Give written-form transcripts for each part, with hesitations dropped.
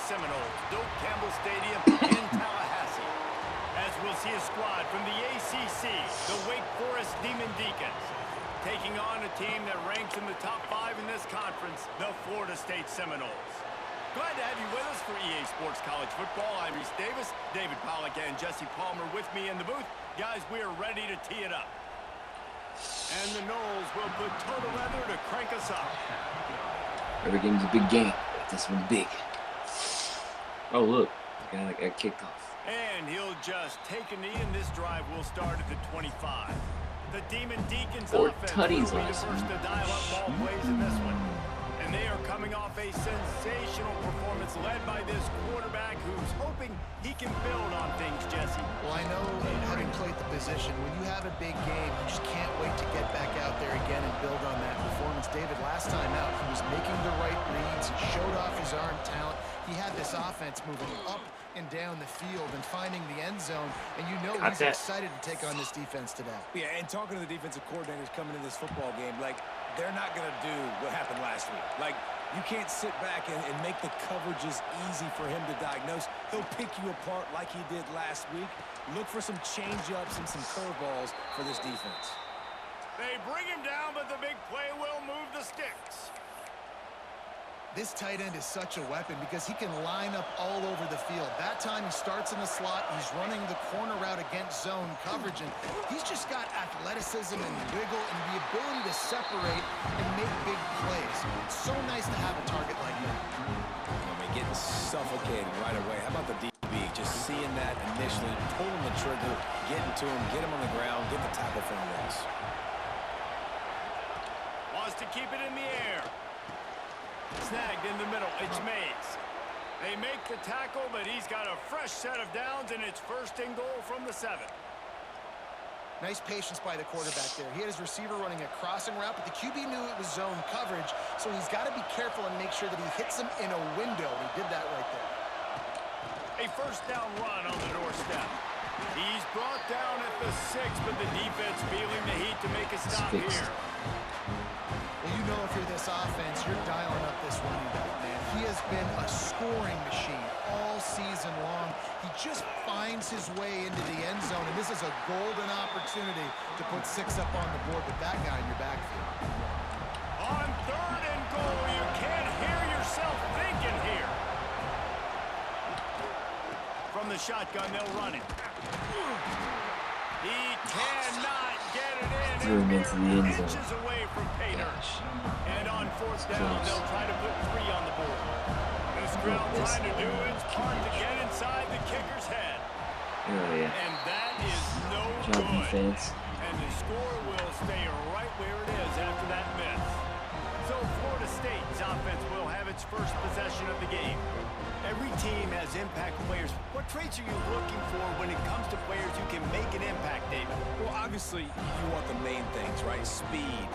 Seminoles, Doak Campbell Stadium in Tallahassee. As we'll see a squad from the ACC, the Wake Forest Demon Deacons, taking on a team that ranks in the top 5 in this conference, the Florida State Seminoles. Glad to have you with us for EA Sports College Football. I'm Reese Davis, David Pollack, and Jesse Palmer with me in the booth. Guys, we are ready to tee it up. And the Noles will put total leather to crank us up. Every game's a big game, but this one's big. Oh, look, the guy that got kicked off. And he'll just take a knee, and this drive will start at the 25. The Demon Deacons offense will be the first to dial up ball plays in this one. And they are coming off a sensational performance led by this quarterback who's hoping he can build on things, Jesse. Well, I know, having played the position, when you have a big game, you just can't wait to get back out there again and build on that performance. David, last time out, he was making the right reads. He showed off his arm talent. He had this offense moving up and down the field and finding the end zone, and you know he's excited to take on this defense today. Yeah, and talking to the defensive coordinators coming in this football game, like, they're not going to do what happened last week. Like, you can't sit back and make the coverages easy for him to diagnose. He'll pick you apart like he did last week. Look for some change-ups and some curveballs for this defense. They bring him down, but the big play will move the sticks. This tight end is such a weapon because he can line up all over the field. That time he starts in the slot. He's running the corner route against zone coverage, and he's just got athleticism and wiggle and the ability to separate and make big plays. It's so nice to have a target like that. I mean, getting suffocated right away. How about the DB? Just seeing that initially, pulling the trigger, getting to him, get him on the ground, get the tackle for a loss. Wants to keep it in the air. Snagged in the middle. It's Mays. They make the tackle, but he's got a fresh set of downs, and it's first and goal from the 7. Nice patience by the quarterback there. He had his receiver running a crossing route, but the QB knew it was zone coverage, so he's got to be careful and make sure that he hits him in a window. He did that right there. A first down run on the doorstep. He's brought down at the 6, but the defense feeling the heat to make a stop here. Well, you know if you're this offense, you're dialing up this running back, man. He has been a scoring machine all season long. He just finds his way into the end zone, and this is a golden opportunity to put 6 up on the board with that guy in your backfield. On 3rd and goal, you can't hear yourself thinking here. From the shotgun, they'll run it. He cannot get it in. Threw him into the end zone. Inches away from Pater. And on 4th down, they'll try to put 3 on the board. This crowd trying to do its part to get inside the kicker's head. Oh, yeah. And that is no Job good. defense. And the score will stay right where it is after that miss. So Florida State's offense will have its first possession of the game. Every team has impact players. What traits are you looking for when it comes to players who can make an impact, David? Well, obviously, you want the main things, right? Speed,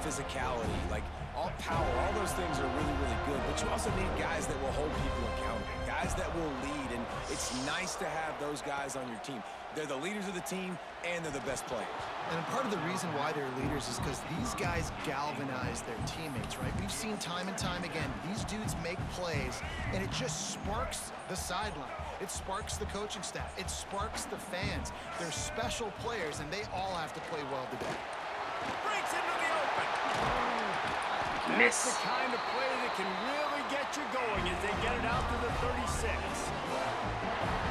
physicality, like all power, all those things are really, really good. But you also need guys that will hold people accountable, guys that will lead. And it's nice to have those guys on your team. They're the leaders of the team, and they're the best players. And part of the reason why they're leaders is because these guys galvanize their teammates, right? We've seen time and time again, these dudes make plays, and it just sparks the sideline. It sparks the coaching staff. It sparks the fans. They're special players, and they all have to play well today. Breaks into the open. That's the kind of play that can really get you going as they get it out to the 36.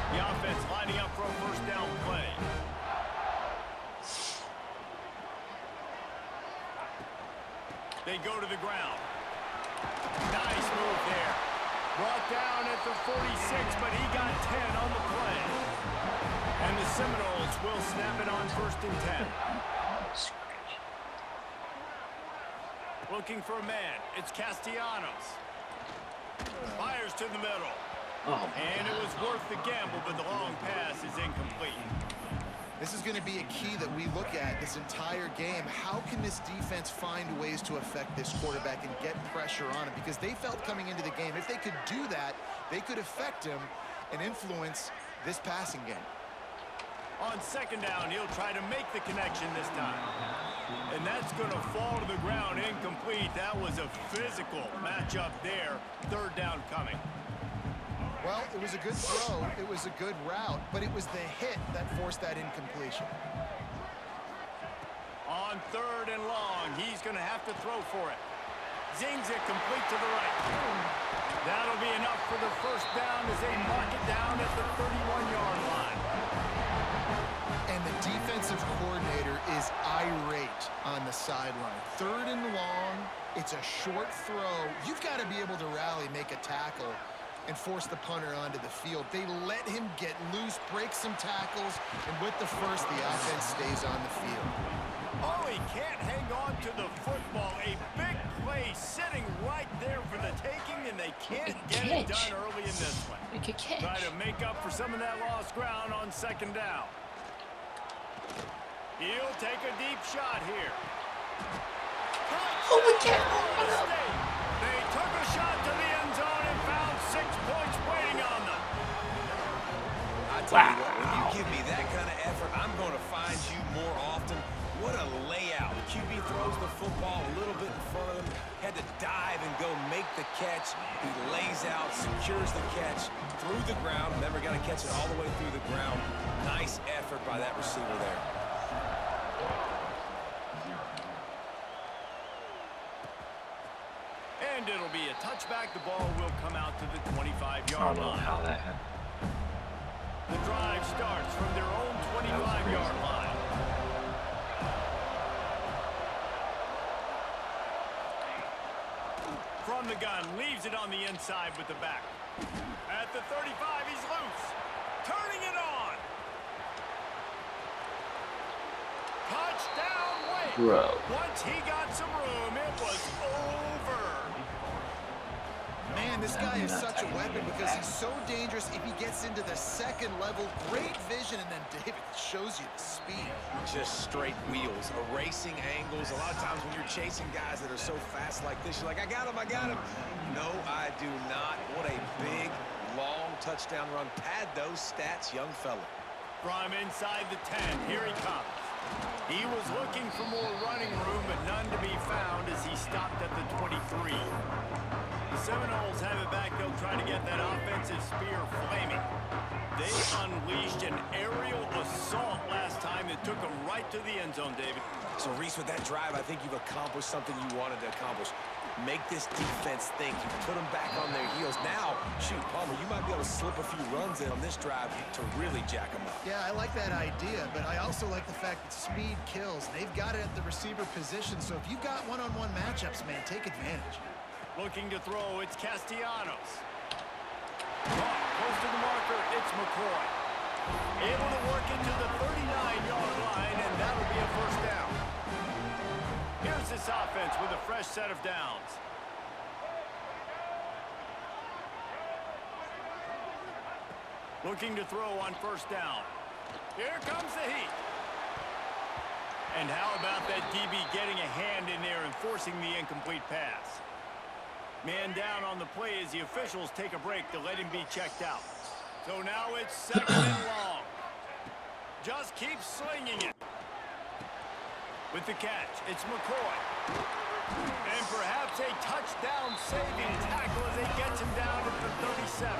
The offense lining up for a first down play. They go to the ground. Nice move there. Brought down at the 46, but he got 10 on the play. And the Seminoles will snap it on 1st and 10. Looking for a man. It's Castellanos. Fires to the middle. And it was worth the gamble, but the long pass is incomplete. This is going to be a key that we look at this entire game. How can this defense find ways to affect this quarterback and get pressure on him? Because they felt coming into the game, if they could do that, they could affect him and influence this passing game. On 2nd down, he'll try to make the connection this time. And that's going to fall to the ground incomplete. That was a physical matchup there. 3rd down coming. Well, it was a good throw. It was a good route, but it was the hit that forced that incompletion. On 3rd and long, he's going to have to throw for it. Zings it complete to the right. That'll be enough for the first down as they mark it down at the 31-yard line. And the defensive coordinator is irate on the sideline. 3rd and long, it's a short throw. You've got to be able to rally, make a tackle, and force the punter onto the field. They let him get loose, break some tackles, and with the first, the offense stays on the field. Oh, he can't hang on to the football. A big play sitting right there for the taking, and they can't get it done early in this one. Try to make up for some of that lost ground on 2nd down. He'll take a deep shot here. Holy cow! They took a shot to the end zone and found 6 points waiting on them. I tell you what, when you give me that kind of effort, I'm going to find you more often. What a layout. The QB throws the football a little bit in front of him, had to dive and go make the catch. He lays out, secures the catch through the ground. Never got to catch it all the way through the ground. Nice effort by that receiver there. And it'll be a touchback. The ball will come out to the 25-yard line. I don't know how that happened. The drive starts from their own 25-yard line. From the gun, leaves it on the inside with the back. At the 35, he's loose. Turning it on. Touchdown, Wade. Bro. Once he got some room, it was over. Man, this guy is such a weapon because he's so dangerous if he gets into the 2nd level. Great vision, and then David shows you the speed. Just straight wheels, erasing angles. A lot of times when you're chasing guys that are so fast like this, you're like, I got him, I got him. No, I do not. What a big, long touchdown run. Pad those stats, young fella. From inside the 10, here he comes. He was looking for more running room, but none to be found as he stopped at the 23. The Seminoles have it back. They'll try to get that offensive spear flaming. They unleashed an aerial assault last time that took them right to the end zone, David. So, Reese, with that drive, I think you've accomplished something you wanted to accomplish. Make this defense think. You put them back on their heels. Now, shoot, Palmer, you might be able to slip a few runs in on this drive to really jack them up. Yeah, I like that idea, but I also like the fact that speed kills. They've got it at the receiver position, so if you've got one-on-one matchups, man, take advantage. Looking to throw, it's Castellanos. Close to the marker, it's McCoy. Able to work it to the 39-yard line, and that'll be a first down. Here's this offense with a fresh set of downs. Looking to throw on first down. Here comes the heat. And how about that DB getting a hand in there and forcing the incomplete pass? Man down on the play as the officials take a break to let him be checked out. So now it's 2nd and long. Just keep slinging it. With the catch, it's McCoy. And perhaps a touchdown-saving tackle as he gets him down to the 37.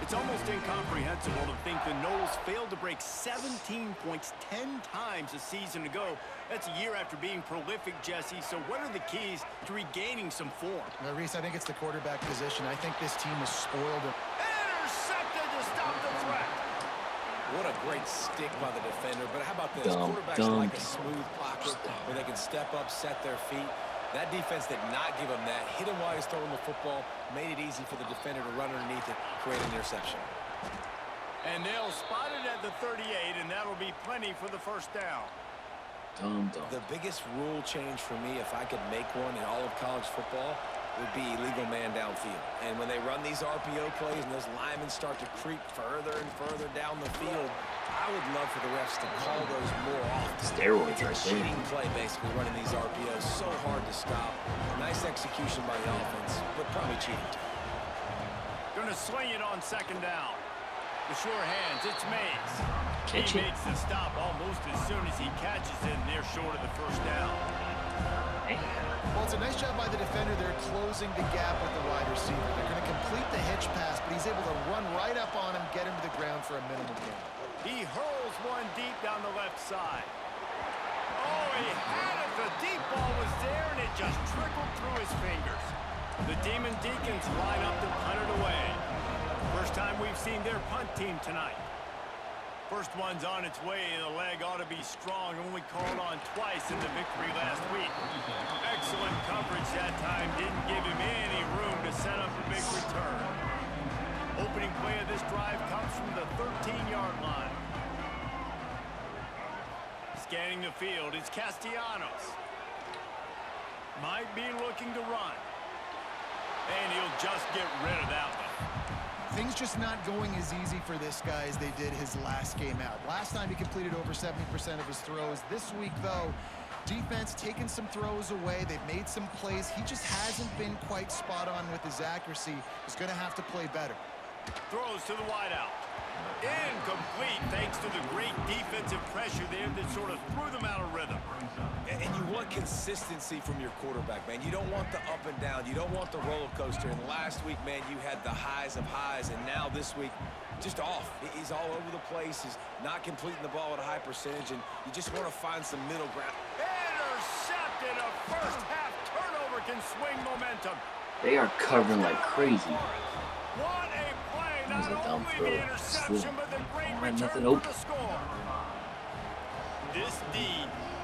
It's almost incomprehensible to think the Noles failed to break 17 points 10 times a season ago. That's a year after being prolific, Jesse. So what are the keys to regaining some form? Well, Reese, I think it's the quarterback position. I think this team was spoiled. Intercepted to stop the threat. What a great stick by the defender. But how about this? Quarterbacks like a smooth pocket where they can step up, set their feet. That defense did not give him that. Hit him while he's throwing the football. Made it easy for the defender to run underneath it, create an interception. And they'll spot it at the 38, and that'll be plenty for the first down. The biggest rule change for me, if I could make one in all of college football, would be illegal man downfield. And when they run these RPO plays and those linemen start to creep further and further down the field, I would love for the refs to call those more often. Steroids It's a right cheating play, basically, running these RPOs. So hard to stop. Nice execution by the offense, but probably cheating too. Gonna swing it on 2nd down. The sure hands, it's Mays. Catch He it. makes the stop almost as soon as he catches it, and they're short of the first down. Well, it's a nice job by the defender. They're closing the gap with the wide receiver. They're going to complete the hitch pass, but he's able to run right up on him, get him to the ground for a minimum gain. He hurls one deep down the left side. Oh, he had it. The deep ball was there, and it just trickled through his fingers. The Demon Deacons line up to punt it away. First time we've seen their punt team tonight. First one's on its way. The leg ought to be strong. Only called on twice in the victory last week. Excellent coverage that time. Didn't give him any room to set up a big return. Opening play of this drive comes from the 13-yard line. Scanning the field, it's Castellanos. Might be looking to run. And he'll just get rid of that one. Things just not going as easy for this guy as they did his last game out. Last time he completed over 70% of his throws. This week, though, defense taking some throws away. They've made some plays. He just hasn't been quite spot on with his accuracy. He's going to have to play better. Throws to the wideout. Incomplete thanks to the great defensive pressure there that sort of threw them out of rhythm. And you want consistency from your quarterback, man. You don't want the up and down. You don't want the roller coaster. And last week, man, you had the highs of highs. And now this week, just off. He's all over the place. He's not completing the ball at a high percentage. And you just want to find some middle ground. Intercepted. A first half turnover can swing momentum. They are covering like crazy. What a play. That was Not a dumb only throw. the interception, but the great Had return nothing for open. the score. This D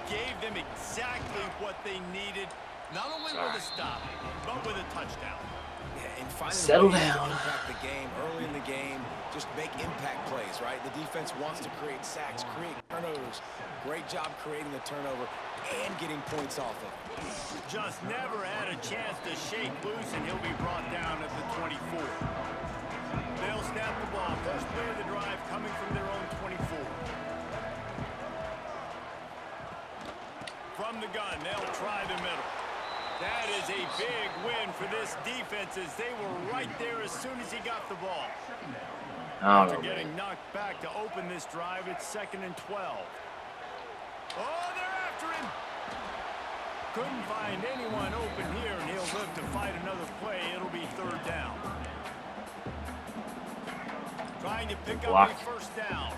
gave them exactly what they needed, not only with a stop, but with a touchdown. Yeah, and finding Settle ways down. to impact the game early in the game, just make impact plays, right? The defense wants to create sacks, create turnovers. Great job creating the turnover and getting points off of it. Just never had a chance to shake loose, and he'll be brought down at the 24. They'll snap the ball. First play of the drive coming from their own 24. From the gun, they'll try the middle. That is a big win for this defense as they were right there as soon as he got the ball. After getting knocked back to open this drive, it's 2nd and 12. Oh, they're after him. Couldn't find anyone open here, and he'll live to fight another play. It'll be 3rd down. Trying to pick up a first down.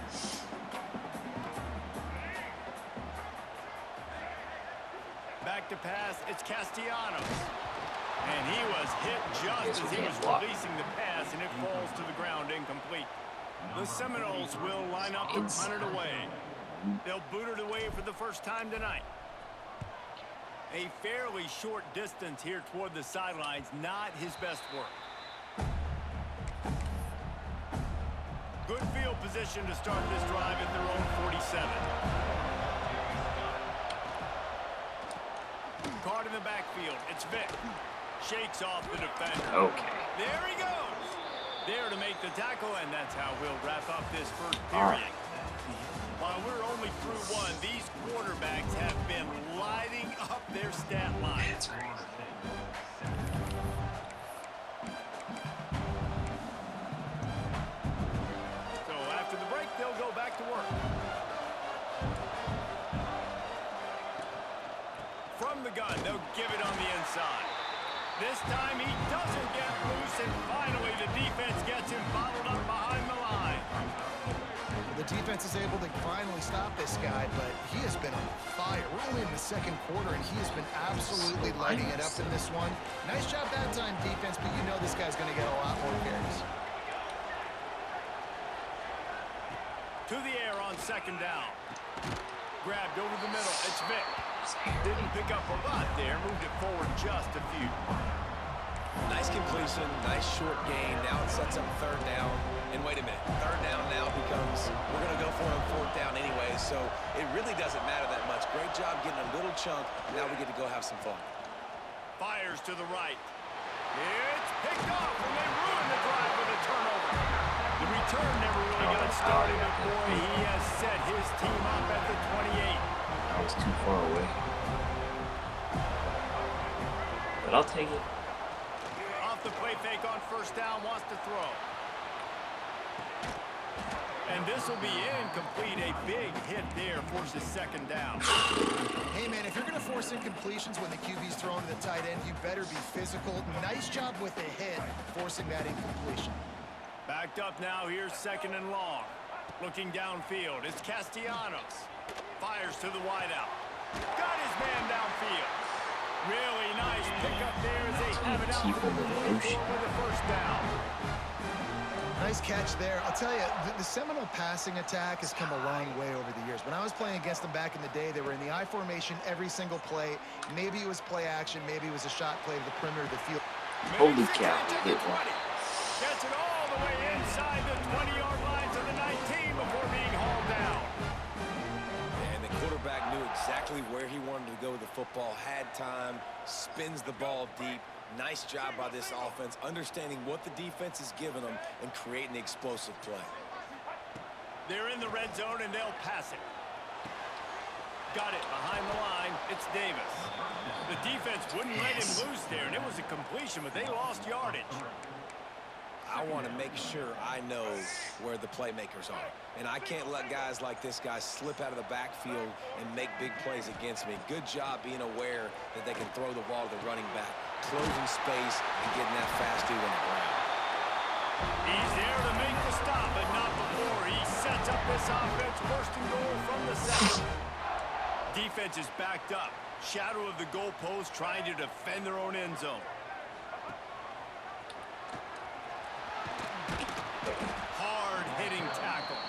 Back to pass, it's Castellanos. And he was hit just as he was releasing the pass, and it falls to the ground incomplete. The Seminoles will line up to punt it away. They'll boot it away for the first time tonight. A fairly short distance here toward the sidelines, not his best work. Good field position to start this drive at their own 47. Caught in the backfield. It's Vick. Shakes off the defender. Okay. There he goes. There to make the tackle, and that's how we'll wrap up this first period. While we're only through one, these quarterbacks have been lighting up their stat lines. So after the break, they'll go back to work. From the gun, they'll give it on the inside. This time he doesn't get loose, and finally the defense gets him bottled up behind the line. The defense is able to finally stop this guy, but he has been on fire. We're only in the 2nd quarter, and he has been absolutely lighting it up in this one. Nice job that time, defense, but you know this guy's going to get a lot more carries. To the air on 2nd down. Grabbed over the middle. It's Vick. Didn't pick up a lot there. Moved it forward just a few. Nice completion, nice short gain. Now it sets up 3rd down. And wait a minute, 3rd down now becomes, we're going to go for it on 4th down anyway, so it really doesn't matter that much. Great job getting a little chunk. Now we get to go have some fun. Fires to the right. It's picked off, and they ruin the drive with a turnover. The return never really got started, but boy, he has set his team up at the 28. I was too far away. But I'll take it. Off the play fake on 1st down, wants to throw. And this will be incomplete. A big hit there forces second down. Hey, man, if you're going to force incompletions when the QB's throwing to the tight end, you better be physical. Nice job with the hit, forcing that incompletion. Backed up now. Here's second and long. Looking downfield. It's Castellanos. Fires to the wideout. Got his man downfield. Really nice pickup there as they have it out for the first down. Nice catch there. I'll tell you, the Seminole passing attack has come a long way over the years. When I was playing against them back in the day, they were in the I formation every single play. Maybe it was play action. Maybe it was a shot play to the perimeter of the field. Holy cow. Gets it all the way inside the 20-yard line to the 19 before being hauled down. And the quarterback knew exactly where he wanted to go with the football, had time, spins the ball deep. Nice job by this offense, understanding what the defense is giving them and creating the explosive play. They're in the red zone, and they'll pass it. Got it behind the line. It's Davis. The defense wouldn't let him lose there, and it was a completion, but they lost yardage. I want to make sure I know where the playmakers are. And I can't let guys like this guy slip out of the backfield and make big plays against me. Good job being aware that they can throw the ball to the running back, closing space and getting that fast dude on the ground. He's there to make the stop, but not before. He sets up this offense, first and goal from the 7. Defense is backed up. Shadow of the goalpost, trying to defend their own end zone. Hard-hitting tackle.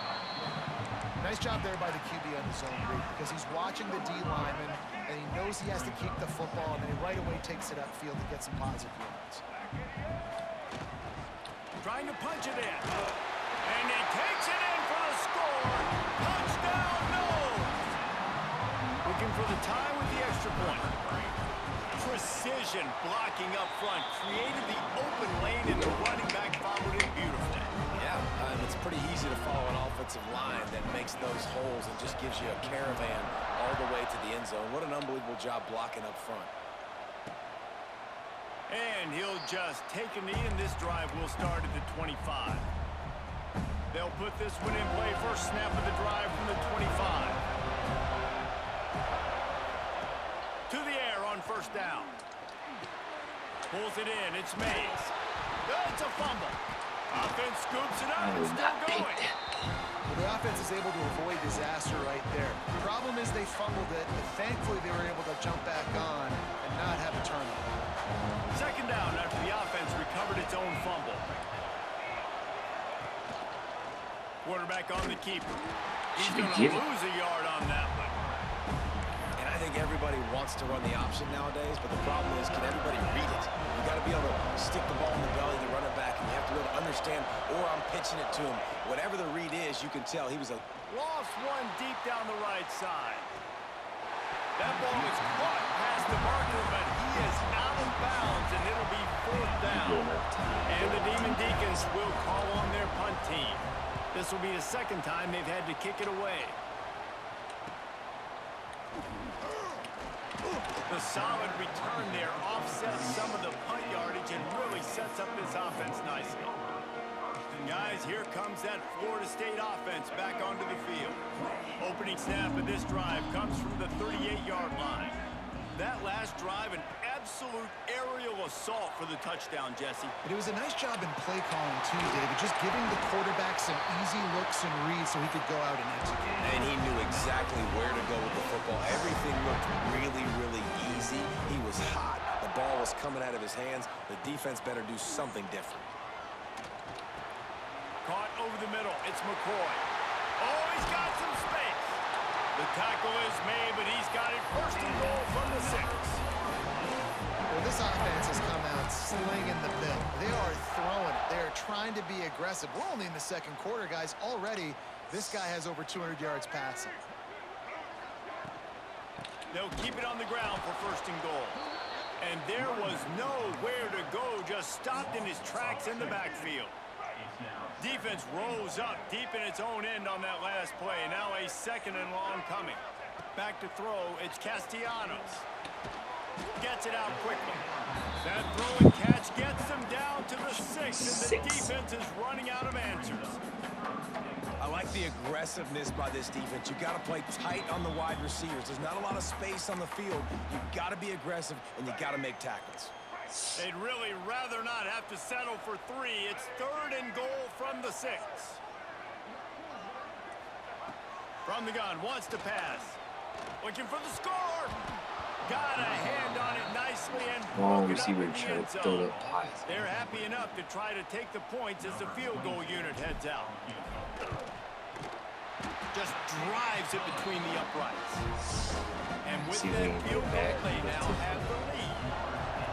Nice job there by the QB on the zone read because he's watching the D lineman and he knows he has to keep the football, and then he right away takes it upfield to get some positive yards. Trying to punch it in. And he takes it in for the score. Touchdown, no! Looking for the tie with the extra point. Precision blocking up front. Created the open lane, and the running back followed it beautifully. Yeah, it's pretty easy to follow an offensive line that makes those holes and just gives you a caravan all the way to the end zone. What an unbelievable job blocking up front. And he'll just take a knee, and this drive will start at the 25. They'll put this one in play. First snap of the drive from the 25. To the air on first down. Pulls it in. It's Mays. It's a fumble. Offense scoops it up and still going. Well, the offense is able to avoid disaster right there. The problem is they fumbled it, but thankfully they were able to jump back on and not have a turnover. Second down after the offense recovered its own fumble. Quarterback on the keeper. He's going to lose a yard on that one. And I think everybody wants to run the option nowadays, but the problem is, can everybody read it? You got to be able to stick the ball in the belly of the running back, and you have to be able to understand, or I'm pitching it to him. Whatever the read is, you can tell he was a... Lost one deep down the right side. That ball was caught past the marker, but he is out of bounds, and it'll be fourth down. And the Demon Deacons will call on their punt team. This will be the second time they've had to kick it away. The solid return there offsets some of the punt yardage and really sets up this offense nicely. Guys, here comes that Florida State offense back onto the field. Opening snap of this drive comes from the 38-yard line. That last drive, an absolute aerial assault for the touchdown, Jesse. But it was a nice job in play calling too, David, just giving the quarterback some easy looks and reads so he could go out and execute. And he knew exactly where to go with the football. Everything looked really, really easy. He was hot. The ball was coming out of his hands. The defense better do something different. Caught over the middle. It's McCoy. Oh, he's got some space. The tackle is made, but he's got it first and goal from the 6. Well, this offense has come out slinging the bill. They are throwing it. They are trying to be aggressive. We're only in the second quarter, guys. Already, this guy has over 200 yards passing. They'll keep it on the ground for first and goal. And there was nowhere to go, just stopped in his tracks in the backfield. Defense rose up deep in its own end on that last play. Now a second and long coming. Back to throw, it's Castellanos. Gets it out quickly. That throw and catch gets them down to the 6, and the defense is running out of answers. I like the aggressiveness by this defense. You got to play tight on the wide receivers. There's not a lot of space on the field. You got to be aggressive, and you got to make tackles. They'd really rather not have to settle for 3. It's 3rd and goal from the 6. From the gun, wants to pass. Looking for the score. Got a hand on it nicely and broke it up in the end zone. They're happy enough to try to take the points as the field goal unit heads out. Just drives it between the uprights. And with that field goal, they now have the lead.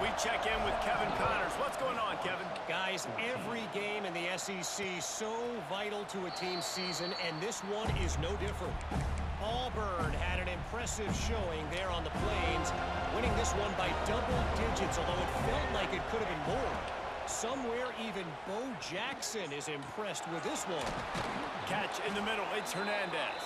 We check in with Kevin Connors. What's going on, Kevin? Guys, every game in the SEC so vital to a team's season, and this one is no different. Auburn had an impressive showing there on the Plains, winning this one by double digits, although it felt like it could have been more. Somewhere even Bo Jackson is impressed with this one. Catch in the middle, it's Hernandez.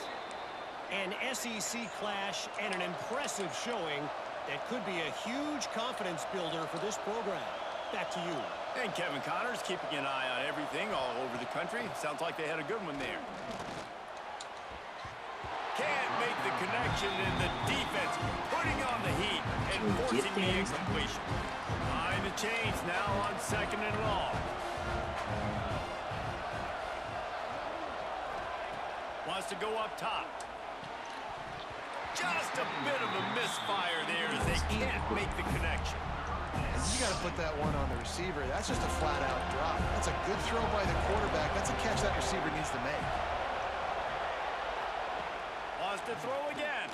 An SEC clash and an impressive showing that could be a huge confidence builder for this program. Back to you. And Kevin Connors keeping an eye on everything all over the country. Sounds like they had a good one there. Can't make the connection, and the defense putting on the heat and forcing the incompletion. Behind the chains now on 2nd and long. Wants to go up top. Just a bit of a misfire there as they can't make the connection. You got to put that one on the receiver. That's just a flat-out drop. That's a good throw by the quarterback. That's a catch that receiver needs to make. Wants to throw again.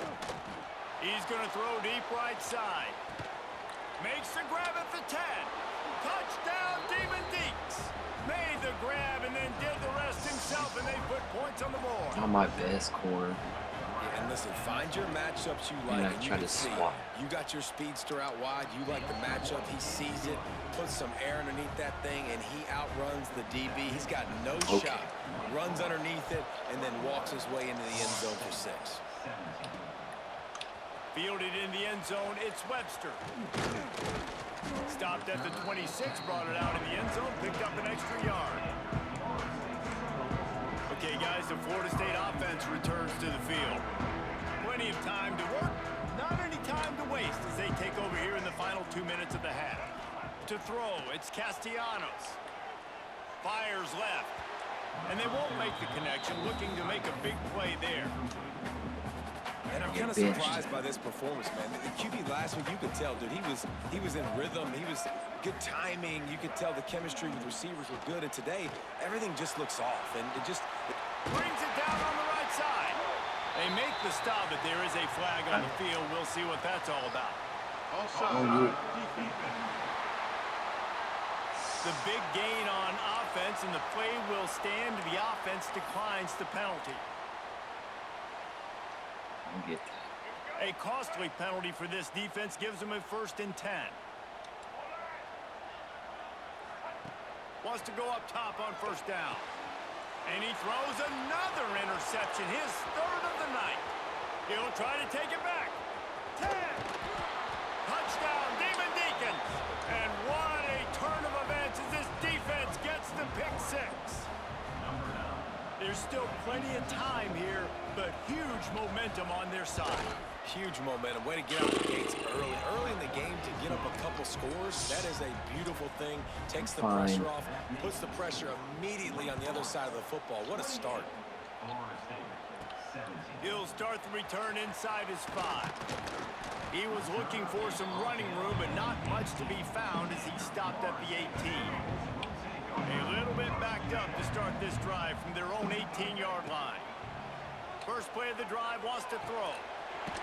He's going to throw deep right side. Makes the grab at the 10. Touchdown, Demon Deeks. Made the grab and then did the rest himself, and they put points on the board. Not my best corner. And listen, find your matchups you like. And you can see you got your speedster out wide. You like the matchup. He sees it, puts some air underneath that thing, and he outruns the DB. He's got no shot. Runs underneath it, and then walks his way into the end zone for 6. Fielded in the end zone, it's Webster. Stopped at the 26, brought it out in the end zone, picked up an extra yard. Okay, guys, the Florida State offense returns to the field. Plenty of time to work, not any time to waste as they take over here in the final 2 minutes of the half. To throw, it's Castellanos. Fires left. And they won't make the connection, looking to make a big play there. And I'm kind of surprised by this performance, man. The QB last week, you could tell, dude, he was in rhythm. He was good timing. You could tell the chemistry with receivers were good. And today, everything just looks off. And it just brings it down on the right side. They make the stop, but there is a flag on the field. We'll see what that's all about. The big gain on offense, and the play will stand. The offense declines the penalty. Get that. A costly penalty for this defense gives them a 1st and 10. Wants to go up top on 1st down. And he throws another interception, his 3rd of the night. He'll try to take it back. 10. Touchdown, Demon Deacons. And what a turn of events as this defense gets the pick 6. There's still plenty of time here, but huge momentum on their side. huge momentum. Way to get out the gates early. Early in the game to get up a couple scores, that is a beautiful thing. Takes the pressure off, puts the pressure immediately on the other side of the football. What a start. He'll start the return inside his 5. He was looking for some running room, but not much to be found as he stopped at the 18. A little bit backed up to start this drive from their own 18-yard line. First play of the drive, wants to throw.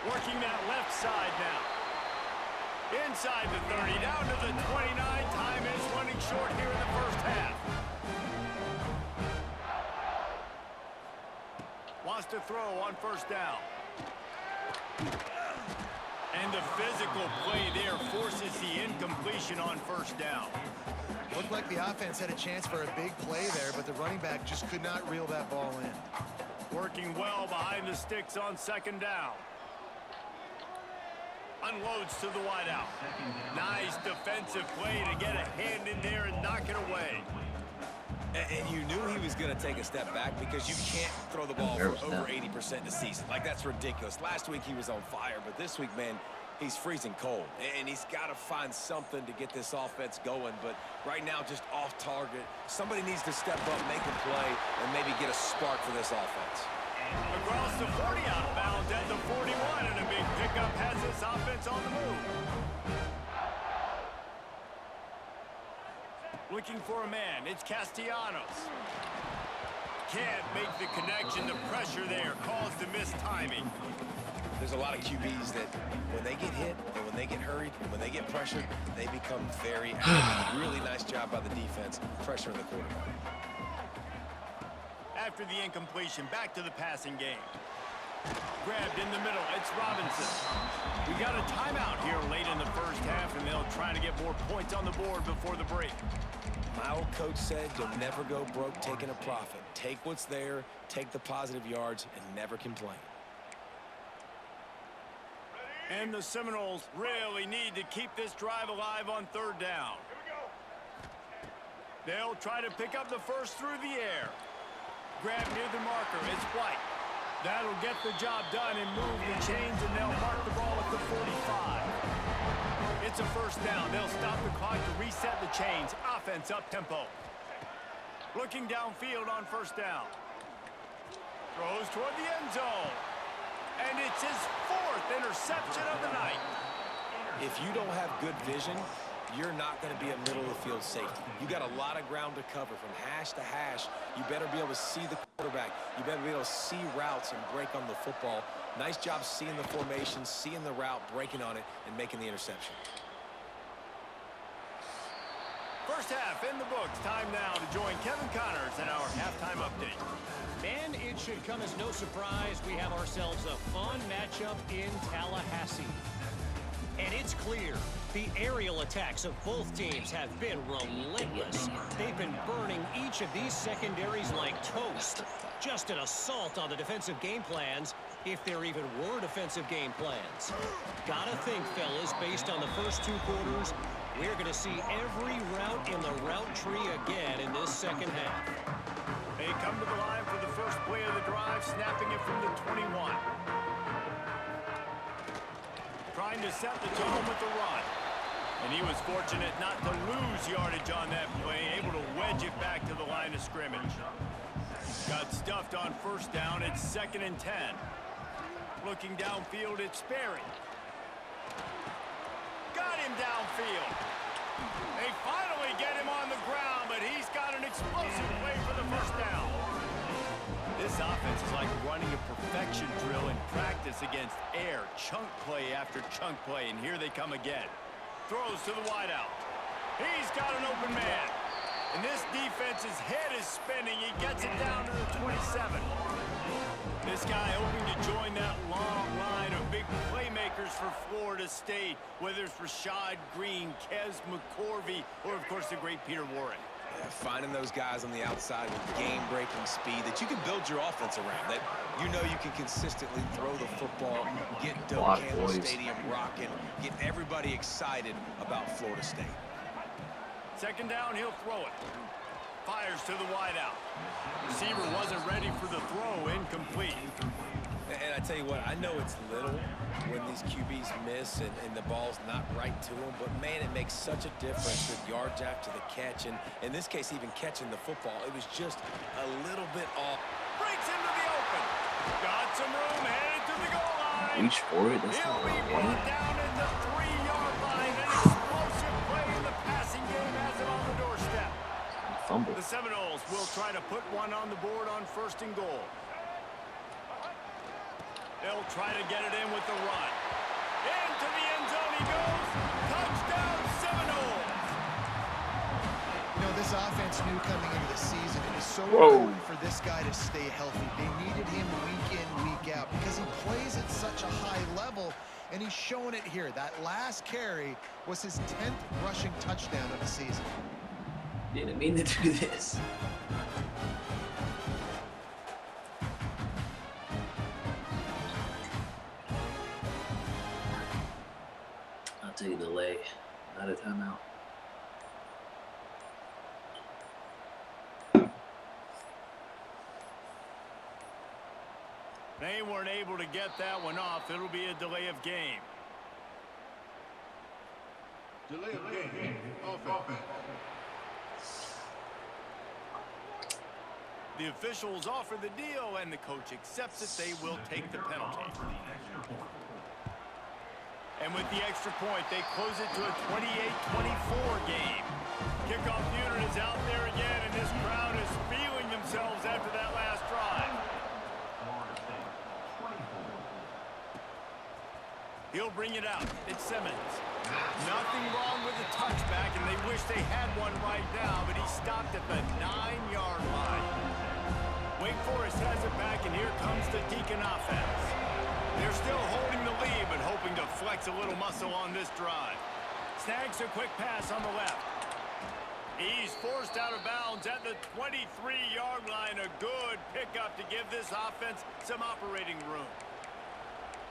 Working that left side now. Inside the 30, down to the 29. Time is running short here in the first half. Wants to throw on first down. And the physical play there forces the incompletion on first down. Looked like the offense had a chance for a big play there, but the running back just could not reel that ball in. Working well behind the sticks on second down. Unloads to the wideout. Nice defensive play to get a hand in there and knock it away. And you knew he was going to take a step back because you can't throw the ball for over 80% in the season. Like, that's ridiculous. Last week he was on fire, but this week, man, he's freezing cold. And he's got to find something to get this offense going. But right now, just off target. Somebody needs to step up, make a play, and maybe get a spark for this offense. Across the 40, out of bounds at the 41, and a big pickup has this offense on the move. Looking for a man, it's Castellanos. Can't make the connection, the pressure there caused the missed timing. There's a lot of QBs that when they get hit and when they get hurried and when they get pressured, they become very active. Really nice job by the defense, pressuring the quarterback. After the incompletion, back to the passing game. Grabbed in the middle, it's Robinson. We got a timeout here late in the first half, and they'll try to get more points on the board before the break. My old coach said you'll never go broke taking a profit. Take what's there, take the positive yards, and never complain. And the Seminoles really need to keep this drive alive on third down. They'll try to pick up the first through the air. Grab near the marker, it's White. That'll get the job done and move the chains, and they'll mark the ball at the 45. It's a first down. They'll stop the clock to reset the chains. Offense up-tempo. Looking downfield on first down. Throws toward the end zone. And it's his fourth interception of the night. If you don't have good vision, you're not going to be a middle-of-the-field safety. You got a lot of ground to cover from hash to hash. You better be able to see the quarterback. You better be able to see routes and break on the football. Nice job seeing the formation, seeing the route, breaking on it, and making the interception. First half in the books. Time now to join Kevin Connors in our halftime update. Man, it should come as no surprise we have ourselves a fun matchup in Tallahassee. And it's clear the aerial attacks of both teams have been relentless. They've been burning each of these secondaries like toast. Just an assault on the defensive game plans, if there even were defensive game plans. Gotta think, fellas, based on the first two quarters, we're going to see every route in the route tree again in this second half. They come to the line for the first play of the drive, snapping it from the 21. Trying to set the tone with the run. And he was fortunate not to lose yardage on that play, able to wedge it back to the line of scrimmage. Got stuffed on first down, it's 2nd and 10. Looking downfield, it's Sperry. Got him downfield. They finally get him on the ground, but he's got an explosive play for the first down. This offense is like running a perfection drill in practice against air. Chunk play after chunk play, and here they come again. Throws to the wideout. He's got an open man. And this defense's head is spinning. He gets it down to the 27. This guy hoping to join that long line of big playmakers for Florida State, whether it's Rashad Green, Kez McCorvey, or, of course, the great Peter Warren. Yeah, finding those guys on the outside with game-breaking speed that you can build your offense around, that you know you can consistently throw the football, get Doak Campbell Stadium rocking, get everybody excited about Florida State. 2nd down, he'll throw it. Fires to the wideout. Receiver wasn't ready for the throw, incomplete. And I tell you what, I know it's little when these QBs miss and the ball's not right to them, but man, it makes such a difference with yards after the catch, and in this case, even catching the football. It was just a little bit off. Breaks into the open. Got some room, headed to the goal line. Reach for it. That's He'll not be what I brought wanted. down at the 3-yard line. An explosive play in the passing game has it on the doorstep. Fumble. The Seminoles will try to put one on the board on 1st and goal. They'll try to get it in with the run. Into the end zone he goes. Touchdown, Seminoles. You know, this offense knew coming into the season it is so important for this guy to stay healthy. They needed him week in, week out because he plays at such a high level, and he's showing it here. That last carry was his 10th rushing touchdown of the season. Didn't mean to do this. I'll take a delay, not a timeout. They weren't able to get that one off. It'll be a delay of game. Delay of game. Offense. The officials offer the deal, and the coach accepts it. They will take the penalty. And with the extra point, they close it to a 28-24 game. Kickoff unit is out there again, and this crowd is feeling themselves after that last drive. He'll bring it out. It's Simmons. Nothing wrong with the touchback, and they wish they had one right now, but he stopped at the 9-yard line. Wake Forest has it back, and here comes the Deacon offense. They're still holding the lead, but hoping to flex a little muscle on this drive. Snags a quick pass on the left. He's forced out of bounds at the 23-yard line. A good pickup to give this offense some operating room.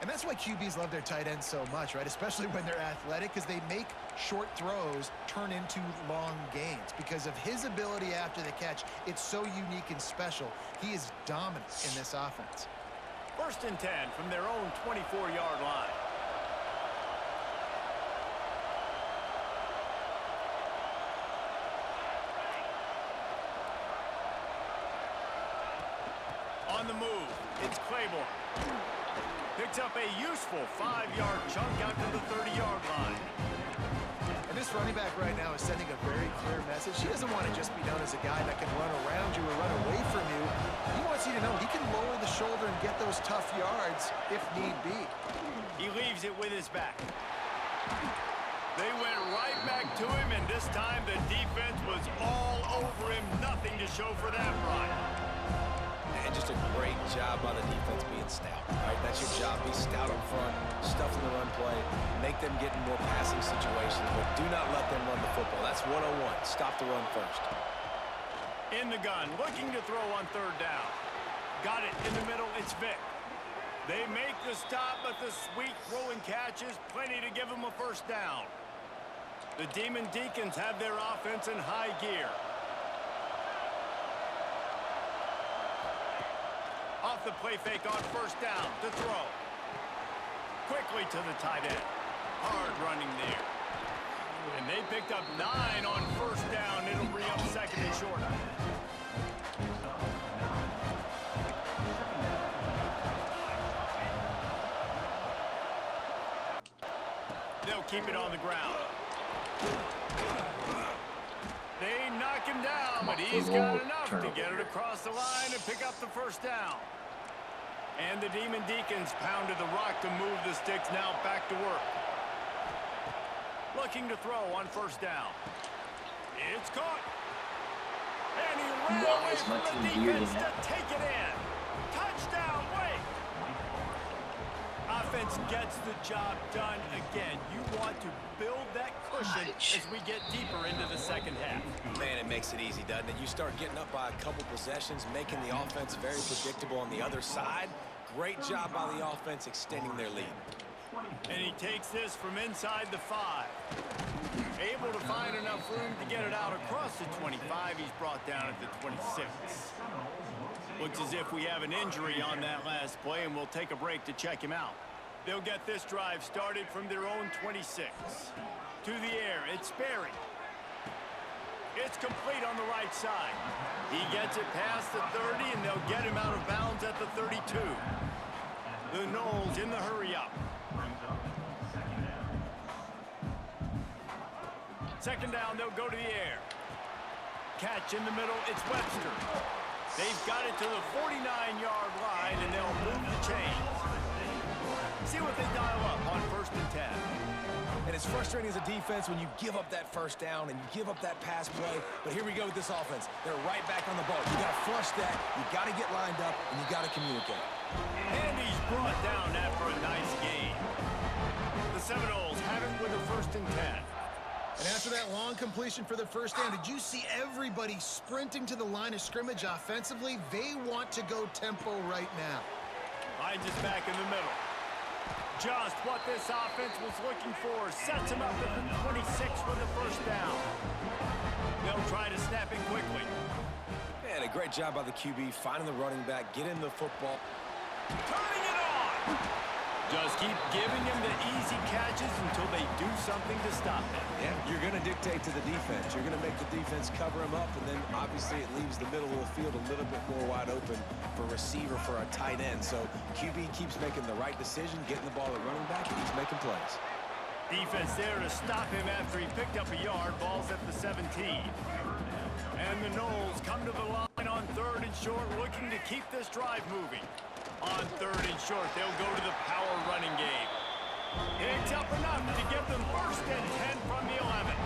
And that's why QBs love their tight ends so much, right? Especially when they're athletic, because they make short throws turn into long gains. Because of his ability after the catch, it's so unique and special. He is dominant in this offense. 1st and 10 from their own 24-yard line. On the move, it's Claiborne. Picks up a useful 5-yard chunk out to the 30-yard line. And this running back right now is sending a very clear message. He doesn't want to just be known as a guy that can run around you or run away from you. He wants you to know he can lower the shoulder and get those tough yards if need be. He leaves it with his back. They went right back to him, and this time the defense was all over him. Nothing to show for that run. And just a great job by the defense being stout. Right? That's your job. Be stout up front, stuff in the run play, make them get in more passing situations, but do not let them run the football. That's 101. Stop the run first. In the gun, looking to throw on 3rd down. Got it in the middle. It's Vic. They make the stop, but the sweet throwing catch is plenty to give them a 1st down. The Demon Deacons have their offense in high gear. Off the play fake on 1st down to throw. Quickly to the tight end. Hard running there. And they picked up 9 on 1st down. It'll bring up 2nd and short. They'll keep it on the ground. They knock him down, but he's got enough to get it across the line and pick up the 1st down. And the Demon Deacons pounded the rock to move the sticks, now back to work. Looking to throw on 1st down. It's caught. And he ran away from the defense to take it in. Touchdown, Wake. Offense gets the job done again. You want to build that cushion as we get deeper into the 2nd half. Man, it makes it easy, doesn't it? You start getting up by a couple possessions, making the offense very predictable on the other side. Great job by the offense extending their lead. And he takes this from inside the 5. Able to find enough room to get it out across the 25. He's brought down at the 26. Looks as if we have an injury on that last play, and we'll take a break to check him out. They'll get this drive started from their own 26. To the air, it's Sperry. It's complete on the right side. He gets it past the 30, and they'll get him out of bounds at the 32. The Knowles in the hurry-up. 2nd down, they'll go to the air. Catch in the middle, it's Webster. They've got it to the 49-yard line, and they'll move the chains. See what they dial up on 1st and 10. And it's frustrating as a defense when you give up that 1st down and you give up that pass play. But here we go with this offense. They're right back on the ball. You got to flush that. You got to get lined up, and you got to communicate. And he's brought down after a nice gain. The Seminoles have it with a 1st and 10. And after that long completion for the 1st down, did you see everybody sprinting to the line of scrimmage offensively? They want to go tempo right now. Hines is back in the middle. Just what this offense was looking for. Sets him up at the 26 for the 1st down. They'll try to snap it quickly. Man, a great job by the QB finding the running back, getting the football. Turning it on. Just keep giving him the easy catches until they do something to stop him. Yeah, you're going to dictate to the defense. You're going to make the defense cover him up, and then obviously it leaves the middle of the field a little bit more wide open for receiver, for a tight end. So QB keeps making the right decision, getting the ball at running back, and he's making plays. Defense there to stop him after he picked up a yard. Ball's at the 17. And the Knowles come to the line on 3rd and short, looking to keep this drive moving. On 3rd and short, they'll go to the power running game. It's up enough to give them 1st and 10 from the 11.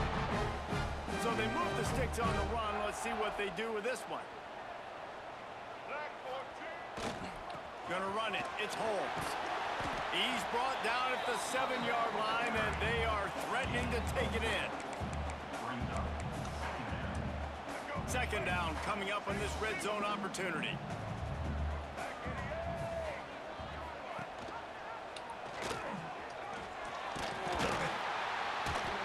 So they move the sticks on the run. Let's see what they do with this one. Gonna run it. It's Holmes. He's brought down at the 7-yard line, and they are threatening to take it in. 2nd down coming up on this red zone opportunity.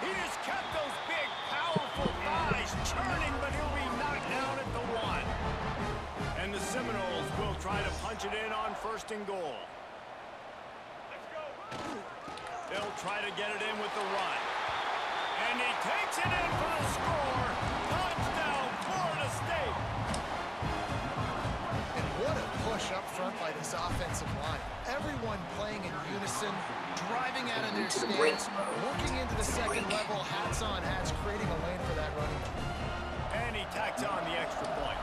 He just kept those big, powerful thighs churning, but he'll be knocked down at the 1. And the Seminoles will try to punch it in on 1st and goal. They'll try to get it in with the run. And he takes it in for the score. Touchdown, Florida State. And what a push up front by this offensive line. Everyone playing in unison, driving out of their stance, working into the 2nd level, hats on hats, creating a lane for that running back. And he tacks on the extra point.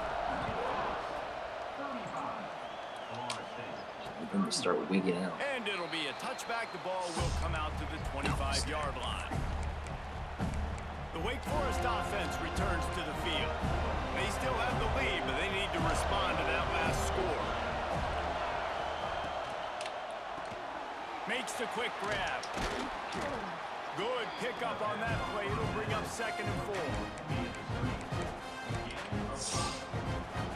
We're going to start wigging out. And it'll be a touchback. The ball will come out to the 25-yard line. The Wake Forest offense returns to the field. They still have the lead, but they need to respond to that last score. Makes the quick grab. Good pickup on that play. It'll bring up 2nd and 4.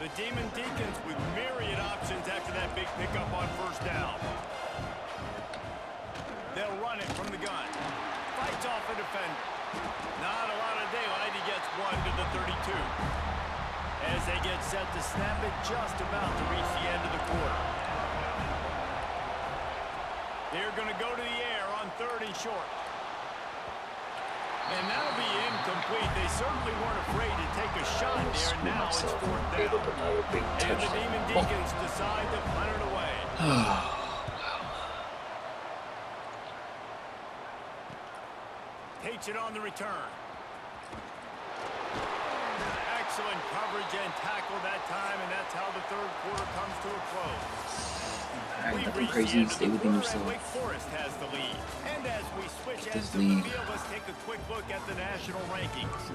The Demon Deacons with myriad options after that big pickup on 1st down. They'll run it from the gun. Fights off a defender. Not a lot of daylight. He gets 1 to the 32. As they get set to snap it, just about to reach the end of the quarter. They're going to go to the air on 3rd and short. And that'll be incomplete. They certainly weren't afraid to take a shot there. Now it's 4th down. And the Demon Deacons decide to punt it away. Takes it on the return. Excellent coverage and tackle that time, and that's how the 3rd quarter comes to a close. Alright, nothing crazy. Stay within yourself. Wake Forest has the lead. And as we switch ends of the lead. field, let's take a quick look at the national rankings.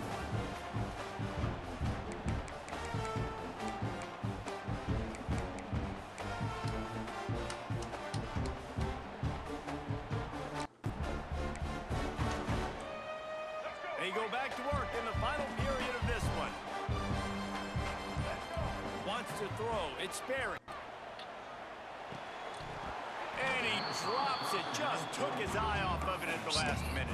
They go back to work in the final period of this one. Wants to throw. It's Sperry. And he drops it. Just took his eye off of it at the last minute.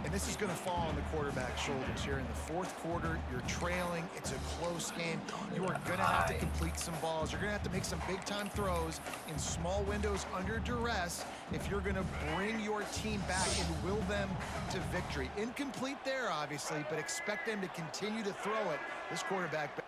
And this is going to fall on the quarterback's shoulders here in the 4th quarter. You're trailing. It's a close game. You are going to have to complete some balls. You're going to have to make some big-time throws in small windows under duress if you're going to bring your team back and will them to victory. Incomplete there, obviously, but expect them to continue to throw it. This quarterback...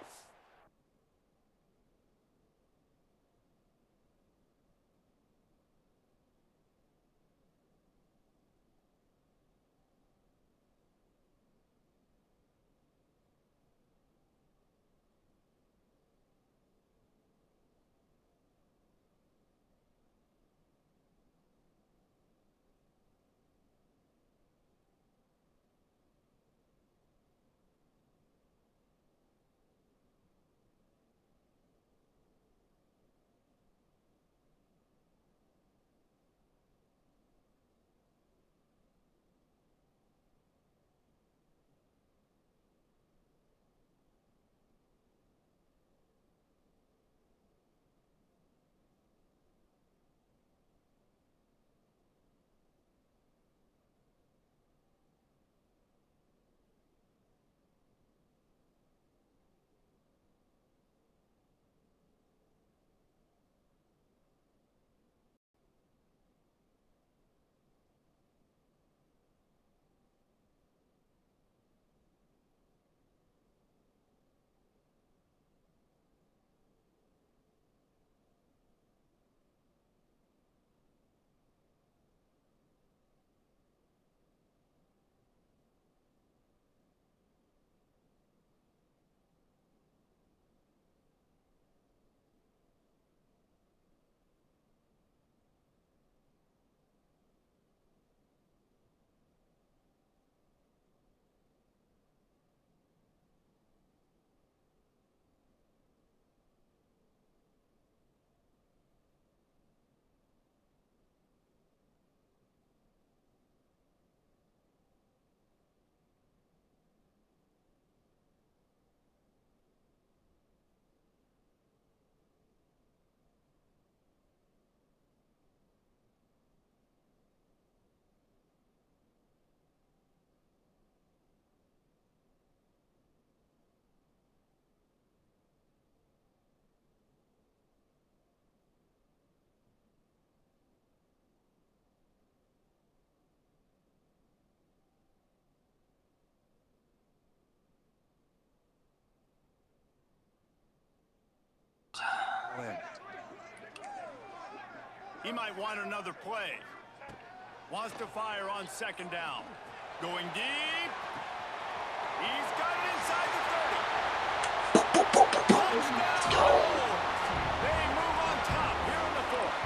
He might want another play. Wants to fire on second down. Going deep. He's got it inside the 30. Touchdown! They move on top here in the fourth.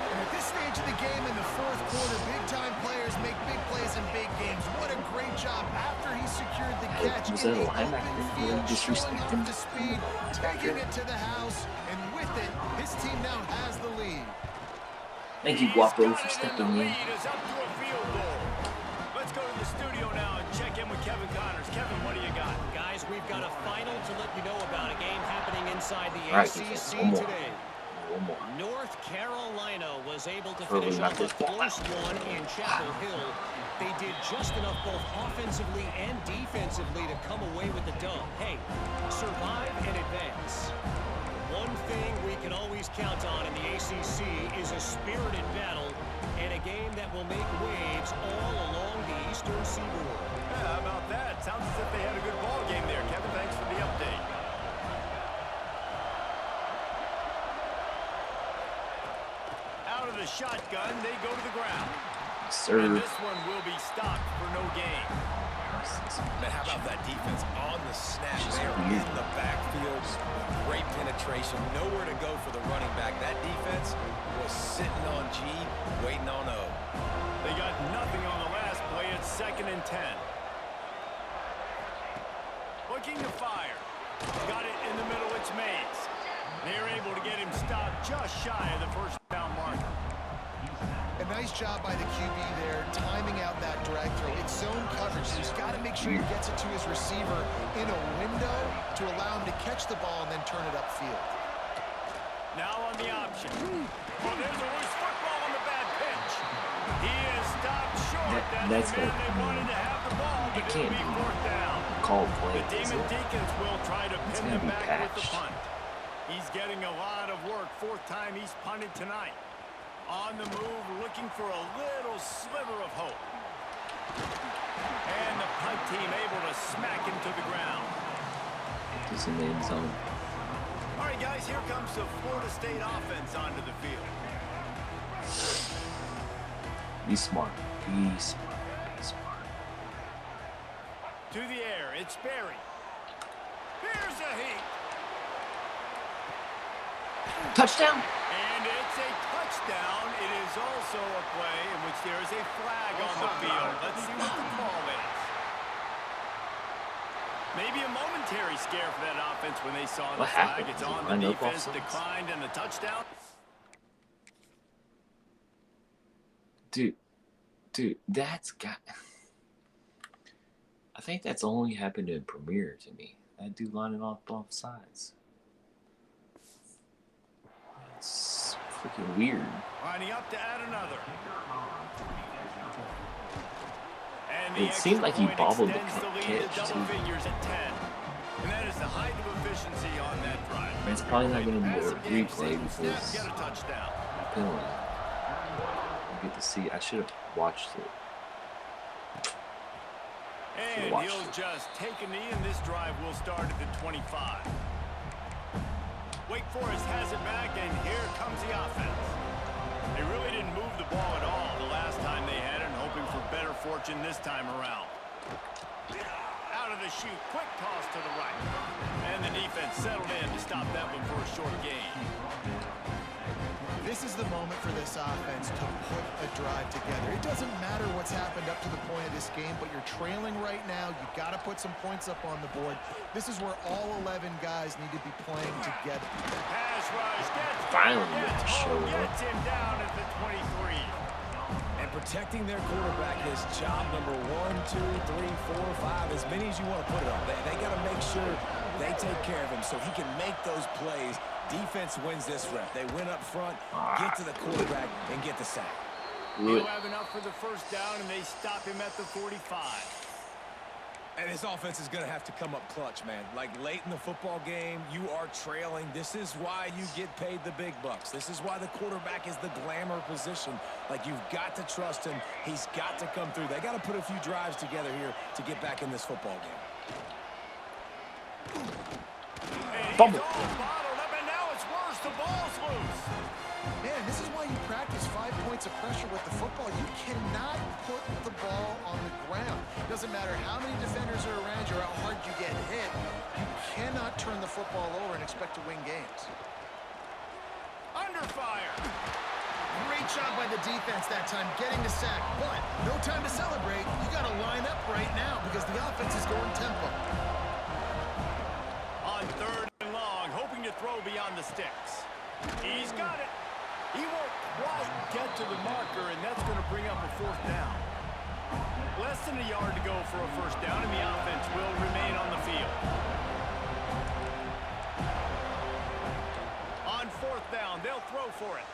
And at this stage of the game in the fourth quarter, big-time players make big plays in big games. What a great job after he secured the catch Was in that a the open linebacker? field, Disrespect showing him. off the speed, taking it to the house, and with it, his team now has the lead. Thank you, Guapo, for stepping in. Lead is up to a field goal. Let's go to the studio now and check in with Kevin Connors. Kevin, what do you got? Guys, we've got a final to let you know about, a game happening inside the All right, ACC one more. today. One more. North Carolina was able to Probably finish not off a this ball. close one in Chapel Hill. They did just enough both offensively and defensively to come away with the dub. Hey, survive and advance. One thing we can always count on in the ACC is a spirited battle and a game that will make waves all along the Eastern Seaboard. Yeah, how about that? Sounds as if they had a good ball game there. Kevin, thanks for the update. Out of the shotgun, they go to the ground. Sir. And this one will be stopped for no gain. Man, how about that defense on the snap there in the backfield? Great penetration, nowhere to go for the running back. That defense was sitting on G, waiting on O. They got nothing on the last play. It's 2nd and 10. Looking to fire. Got it in the middle. It's Mays. They're able to get him stopped just shy of the first down marker. A nice job by the QB there, timing out that drag throw. It's zone coverage, so he's got to make sure he gets it to his receiver in a window to allow him to catch the ball and then turn it upfield. Now on the option. Oh, there's a loose football on the bad pitch. He is stopped short. That's the man they wanted to have the ball, but it'll be 4th down. Call play. The Demon Deacons will try to pin him back with the patched. punt. He's getting a lot of work. 4th time he's punted tonight. On the move, looking for a little sliver of hope. And the punt team able to smack him to the ground. He's in the end zone. All right, guys, here comes the Florida State offense onto the field. Be smart. Be smart. Be smart. To the air, it's Berry. Here's a heat. Touchdown! And it's a touchdown. It is also a play in which there is a flag on the field. Let's see what the call is. Maybe a momentary scare for that offense when they saw the What flag. happened? It's on I the know defense, offsides. declined, and the touchdown. Dude, that's got... I think that's only happened in Premiere to me. That dude lining off both sides. It's freaking weird. Lining up to add another. And It seemed like he extra point bobbled the extends the lead catch, to double too. figures at 10. And that is the height of efficiency on that drive. It's probably not going to be a Passive game, replay single snap, because get a touchdown. penalty. I get to see. I should have watched it. And he'll just take a knee, and this drive will start at the 25. Wake Forest has it back, and here comes the offense. They really didn't move the ball at all the last time they had it, and hoping for better fortune this time around. Out of the chute, quick toss to the right. And the defense settled in to stop that one for a short gain. This is the moment for this offense to put a drive together. It doesn't matter what's happened up to the point of this game, but you're trailing right now. You've got to put some points up on the board. This is where all 11 guys need to be playing together. Pass rush gets Finally, gets show home, up. gets him down at the 23. And protecting their quarterback is job number 1, 2, 3, 4, 5, as many as you want to put it on. They got to make sure they take care of him so he can make those plays. Defense wins this rep. They win up front, get to the quarterback, and get the sack. He'll have enough for the first down, and they stop him at the 45. And his offense is going to have to come up clutch, man. Like late in the football game, you are trailing. This is why you get paid the big bucks. This is why the quarterback is the glamour position. Like, you've got to trust him. He's got to come through. They got to put a few drives together here to get back in this football game. And he's Fumble. all bottled up, and now it's worse. The ball's loose. Man, points of pressure with the football, you cannot put the ball on the ground. Doesn't matter how many defenders are around you or how hard you get hit, you cannot turn the football over and expect to win games. Under fire. Great job by the defense that time, getting the sack, but no time to celebrate. You got to line up right now because the offense is going tempo. On 3rd and long, hoping to throw beyond the sticks. He's got it. He won't quite get to the marker, and that's going to bring up a 4th down. Less than a yard to go for a 1st down, and the offense will remain on the field. On 4th down, they'll throw for it.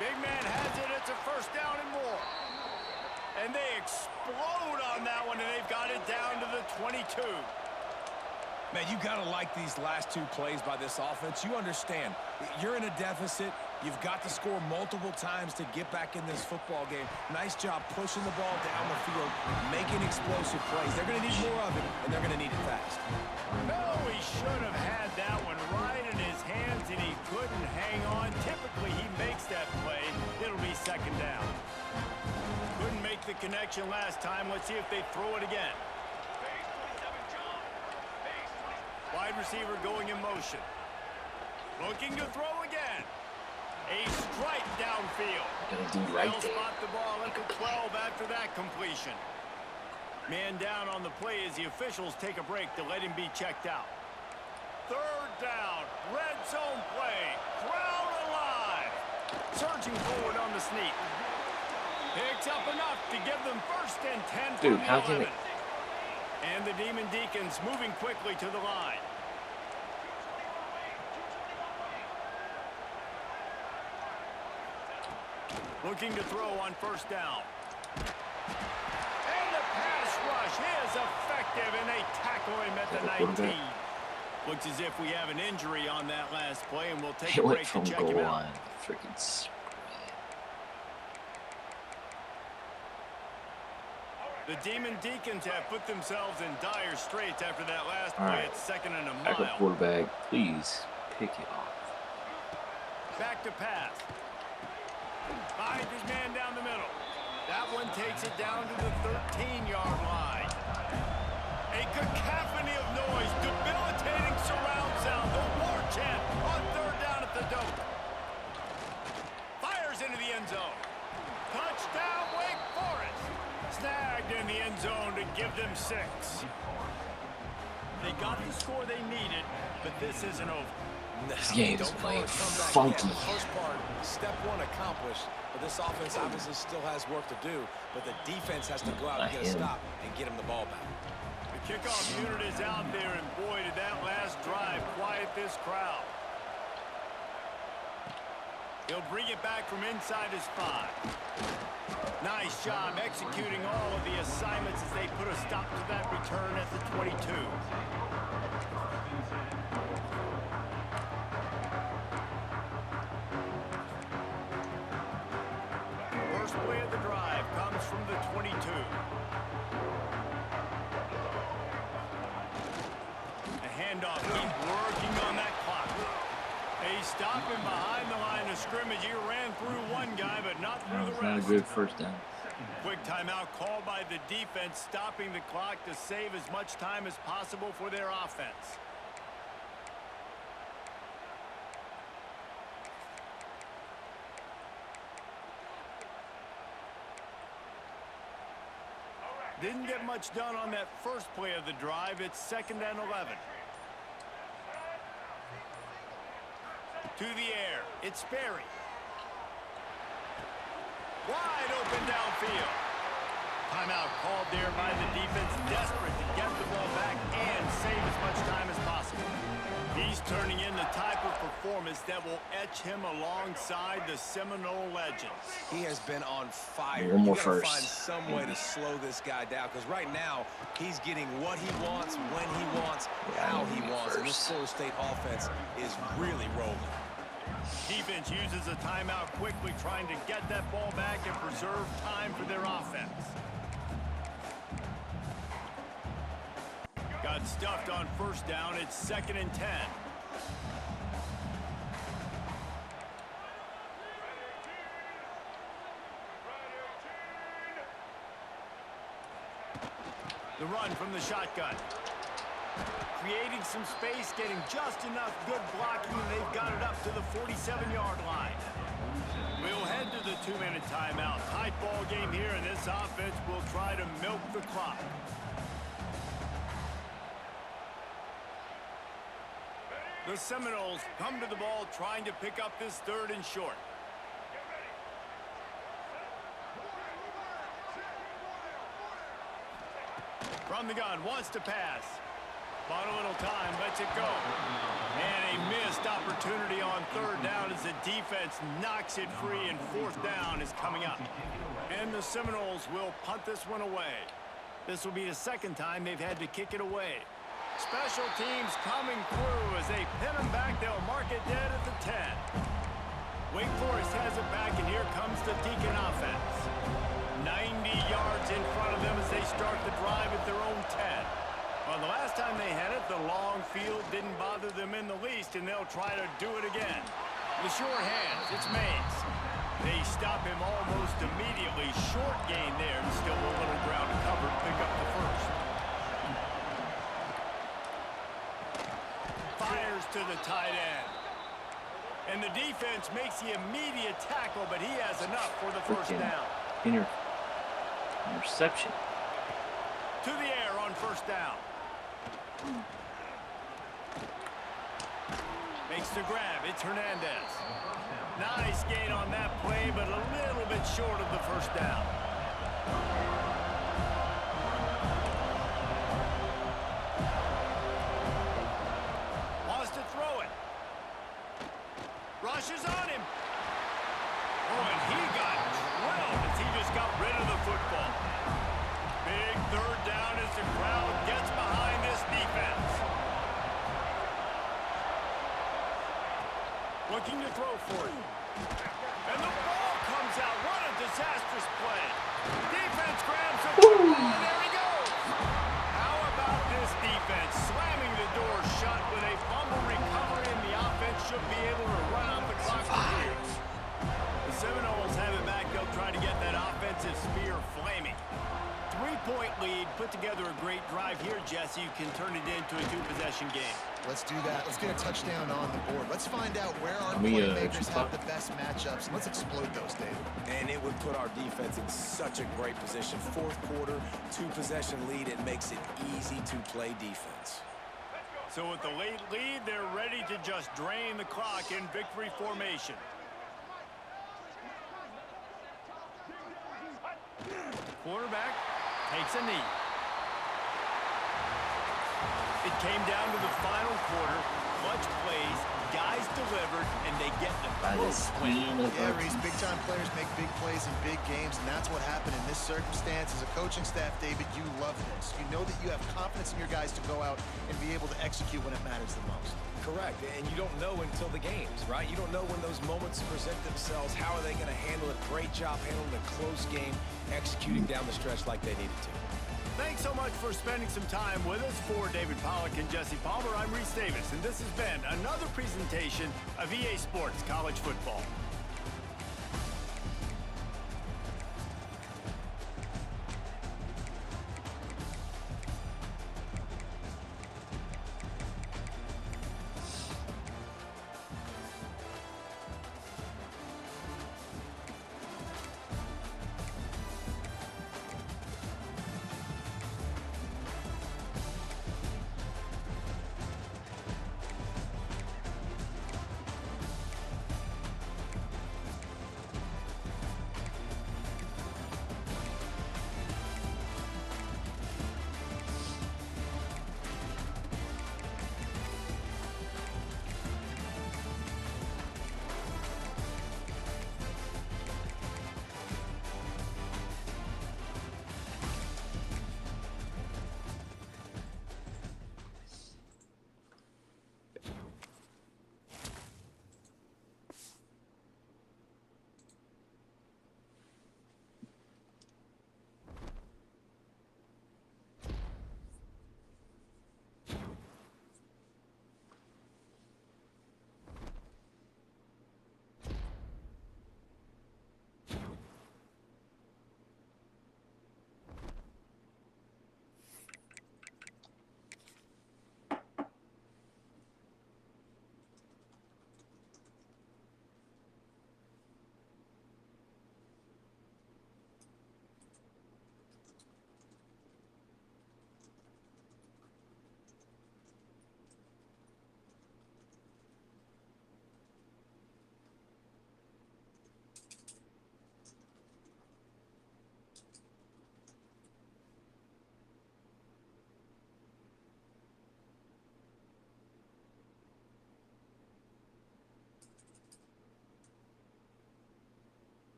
Big man has it. It's a 1st down and more. And they explode on that one, and they've got it down to the 22. Man, you got to like these last 2 plays by this offense. You understand, you're in a deficit. You've got to score multiple times to get back in this football game. Nice job pushing the ball down the field, making explosive plays. They're going to need more of it, and they're going to need it fast. No, he should have had that one right in his hands, and he couldn't hang on. Typically, he makes that play. It'll be 2nd down. Couldn't make the connection last time. Let's see if they throw it again. Wide receiver going in motion. Looking to throw again. A strike downfield. Gonna do right They'll there. spot the ball at the 12 after that completion. Man down on the play as the officials take a break to let him be checked out. 3rd down. Red zone play. Crowd alive. Surging forward on the sneak. Picks up enough to give them 1st and 10 from Dude, the how can 11. And the Demon Deacons moving quickly to the line. Looking to throw on 1st down. And the pass rush is effective, and they tackle him at the 19. Looks as if we have an injury on that last play, and we'll take It a went break from to check him goal out. line. Freaking spread. The Demon Deacons have put themselves in dire straits after that last All play right. at 2nd and a Backup mile. quarterback, please pick it off. Back to pass. Finds his man down the middle. That one takes it down to the 13-yard line. A cacophony of noise, debilitating surround sound, the war chant on 3rd down at the Doak. Fires into the end zone. Touchdown, Wake Forest. Snagged in the end zone to give them 6. They got the score they needed, but this isn't over. This game is Don't call playing it a comeback funky. yet. The first part, step 1 accomplished, but this offense obviously still has work to do, but the defense has to go out and get a stop and get him the ball back. The kickoff unit is out there, and boy, did that last drive quiet this crowd. He'll bring it back from inside his 5. Nice job executing all of the assignments as they put a stop to that return at the 22. First play of the drive comes from the 22. The handoff, keep working on that clock. They stop him behind the line of scrimmage. He ran through one guy, but not through the It's not a rest. good 1st down. Quick timeout called by the defense, stopping the clock to save as much time as possible for their offense. Didn't get much done on that first play of the drive. It's 2nd and 11. To the air. It's Sperry. Wide open downfield. Timeout called there by the defense, desperate to get the ball back and save as much time as possible. He's turning in the type of performance that will etch him alongside the Seminole legends. He has been on fire. One more You gotta first. find some way to slow this guy down, because right now he's getting what he wants, when he wants, how he wants, and this Florida State offense is really rolling. Defense uses a timeout quickly, trying to get that ball back and preserve time for their offense. Got stuffed on 1st down. It's 2nd and 10. The run from the shotgun. Creating some space, getting just enough good blocking, and they've got it up to the 47-yard line. We'll head to the 2-minute timeout. Tight ball game here, and this offense will try to milk the clock. The Seminoles come to the ball trying to pick up this 3rd and short. From the gun, wants to pass. Bought a little time, lets it go. And a missed opportunity on 3rd down as the defense knocks it free, and 4th down is coming up. And the Seminoles will punt this one away. This will be the 2nd time they've had to kick it away. Special teams coming through as they pin them back. They'll mark it dead at the 10. Wake Forest has it back, and here comes the Deacon offense. 90 yards in front of them as they start the drive at their own 10. Well, the last time they had it, the long field didn't bother them in the least, and they'll try to do it again. The sure hands, it's Mays. They stop him almost immediately. Short gain there, and still a little ground to cover to pick up the 1st. Fires to the tight end. And the defense makes the immediate tackle, but he has enough for the 1st down. Interception. To the air on 1st down. Makes the grab. It's Hernandez. Nice gain on that play, but a little bit short of the 1st down. Wants to throw it. Rushes on him. Oh, and he got drilled as he just got rid of the football. Big 3rd down as the crowd gets behind this defense. Looking to throw for it. And the ball comes out. What a disastrous play. Defense grabs the football, and there he goes. How about this defense slamming the door shut with a fumble recovery, and the offense should be able to run out the clock from here. The Seminoles have it back. They'll try to get that offensive spear flaming. 3-point lead. Put together a great drive here, Jesse. You can turn it into a 2-possession game. Let's do that. Let's get a touchdown on the board. Let's find out where our playmakers have the best matchups, and let's explode those, David. And it would put our defense in such a great position. 4th quarter, 2-possession lead. It makes it easy to play defense. So with the late lead, they're ready to just drain the clock in victory formation. Quarterback takes a knee. It came down to the final quarter. Clutch plays, guys delivered, and they get the close win. Yeah, Reese, big-time players make big plays in big games, and that's what happened in this circumstance. As a coaching staff, David, you love this. You know that you have confidence in your guys to go out and be able to execute when it matters the most. Correct, and you don't know until the games, right? You don't know when those moments present themselves. How are they going to handle it? Great job handling a close game, executing down the stretch like they needed to. Thanks so much for spending some time with us. For David Pollack and Jesse Palmer, I'm Reese Davis, and this has been another presentation of EA Sports College Football.